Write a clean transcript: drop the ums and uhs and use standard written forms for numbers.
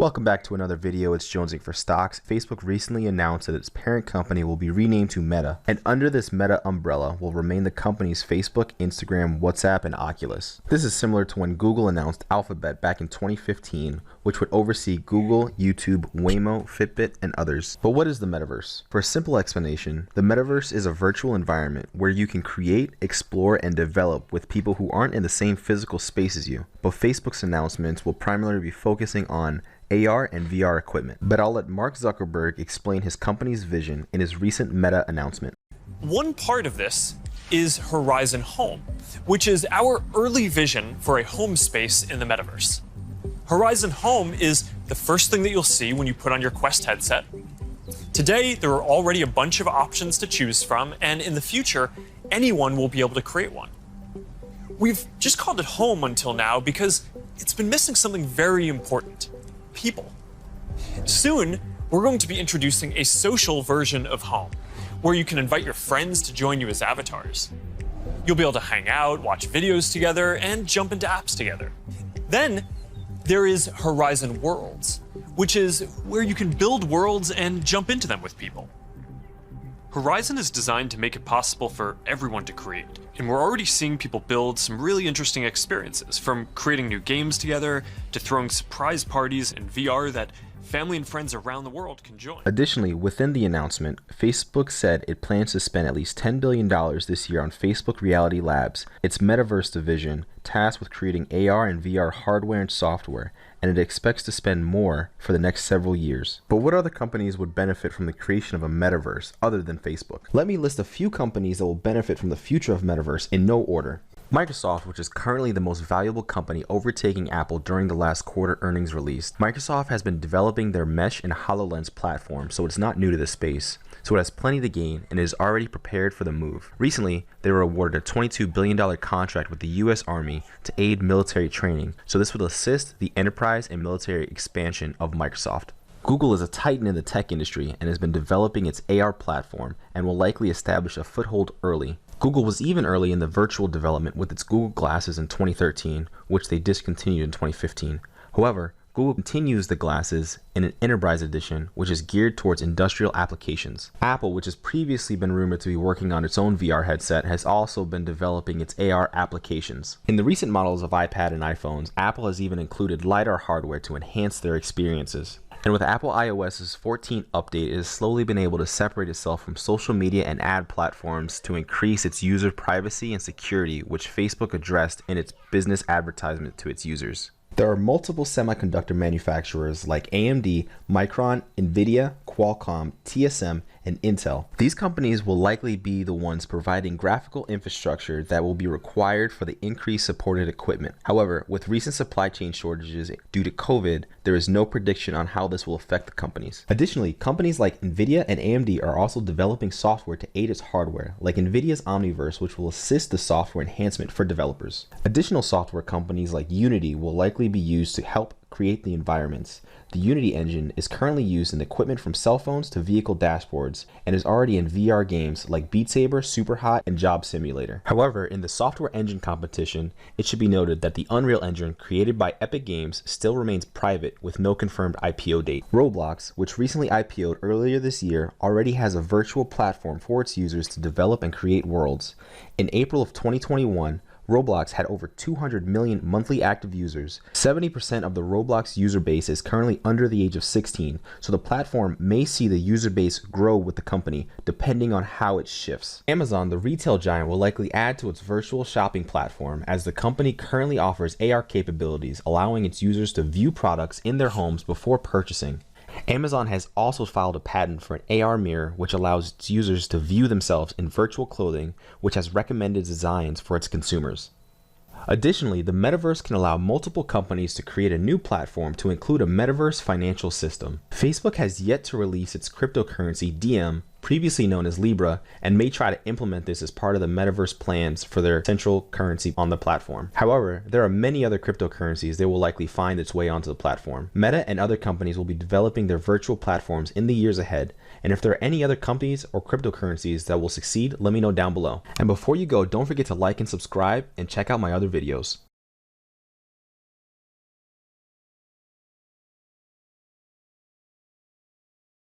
Welcome back to another video. It's Jonesing for Stocks. Facebook recently announced that its parent company will be renamed to Meta, and under this Meta umbrella will remain the company's Facebook, Instagram, WhatsApp, and Oculus. This is similar to when Google announced Alphabet back in 2015, which would oversee Google, YouTube, Waymo, Fitbit, and others. But what is the Metaverse? For a simple explanation, the Metaverse is a virtual environment where you can create, explore, and develop with people who aren't in the same physical space as you. But Facebook's announcements will primarily be focusing on AR and VR equipment. But I'll let Mark Zuckerberg explain his company's vision in his recent Meta announcement. One part of this is Horizon Home, which is our early vision for a home space in the metaverse. Horizon Home is the first thing that you'll see when you put on your Quest headset. Today, there are already a bunch of options to choose from, and in the future, anyone will be able to create one. We've just called it home until now because it's been missing something very important: people. Soon, we're going to be introducing a social version of home, where you can invite your friends to join you as avatars. You'll be able to hang out, watch videos together, and jump into apps together. Then, there is Horizon Worlds, which is where you can build worlds and jump into them with people. Horizon is designed to make it possible for everyone to create, and we're already seeing people build some really interesting experiences, from creating new games together to throwing surprise parties in VR that family and friends around the world can join. Additionally, within the announcement, Facebook said it plans to spend at least $10 billion this year on Facebook Reality Labs, its Metaverse division, tasked with creating AR and VR hardware and software, and it expects to spend more for the next several years. But what other companies would benefit from the creation of a metaverse other than Facebook? Let me list a few companies that will benefit from the future of metaverse in no order. Microsoft, which is currently the most valuable company, overtaking Apple during the last quarter earnings release. Microsoft has been developing their Mesh and HoloLens platform, so it's not new to this space. So it has plenty to gain and is already prepared for the move. Recently, they were awarded a $22 billion contract with the US Army to aid military training, so this would assist the enterprise and military expansion of Microsoft. Google is a titan in the tech industry and has been developing its AR platform and will likely establish a foothold early. Google was even early in the virtual development with its Google Glasses in 2013, which they discontinued in 2015. However, Google continues the glasses in an enterprise edition, which is geared towards industrial applications. Apple, which has previously been rumored to be working on its own VR headset, has also been developing its AR applications. In the recent models of iPad and iPhones, Apple has even included LiDAR hardware to enhance their experiences. And with Apple iOS's 14 update, it has slowly been able to separate itself from social media and ad platforms to increase its user privacy and security, which Facebook addressed in its business advertisement to its users. There are multiple semiconductor manufacturers like AMD, Micron, Nvidia, Qualcomm, TSM, and Intel. These companies will likely be the ones providing graphical infrastructure that will be required for the increased supported equipment. However, with recent supply chain shortages due to COVID, there is no prediction on how this will affect the companies. Additionally, companies like Nvidia and AMD are also developing software to aid its hardware, like Nvidia's Omniverse, which will assist the software enhancement for developers. Additional software companies like Unity will likely be used to help create the environments. The Unity engine is currently used in equipment from cell phones to vehicle dashboards and is already in VR games like Beat Saber, Superhot, and Job Simulator. However, in the software engine competition, it should be noted that the Unreal Engine created by Epic Games still remains private with no confirmed IPO date. Roblox, which recently IPO'd earlier this year, already has a virtual platform for its users to develop and create worlds. In April of 2021, Roblox had over 200 million monthly active users. 70% of the Roblox user base is currently under the age of 16, so the platform may see the user base grow with the company, depending on how it shifts. Amazon, the retail giant, will likely add to its virtual shopping platform, as the company currently offers AR capabilities, allowing its users to view products in their homes before purchasing. Amazon has also filed a patent for an AR mirror, which allows its users to view themselves in virtual clothing, which has recommended designs for its consumers. Additionally, the metaverse can allow multiple companies to create a new platform to include a metaverse financial system. Facebook has yet to release its cryptocurrency Diem, previously known as Libra, and may try to implement this as part of the metaverse plans for their central currency on the platform. However, there are many other cryptocurrencies that will likely find its way onto the platform. Meta and other companies will be developing their virtual platforms in the years ahead, and if there are any other companies or cryptocurrencies that will succeed, let me know down below. And before you go, don't forget to like and subscribe and check out my other videos.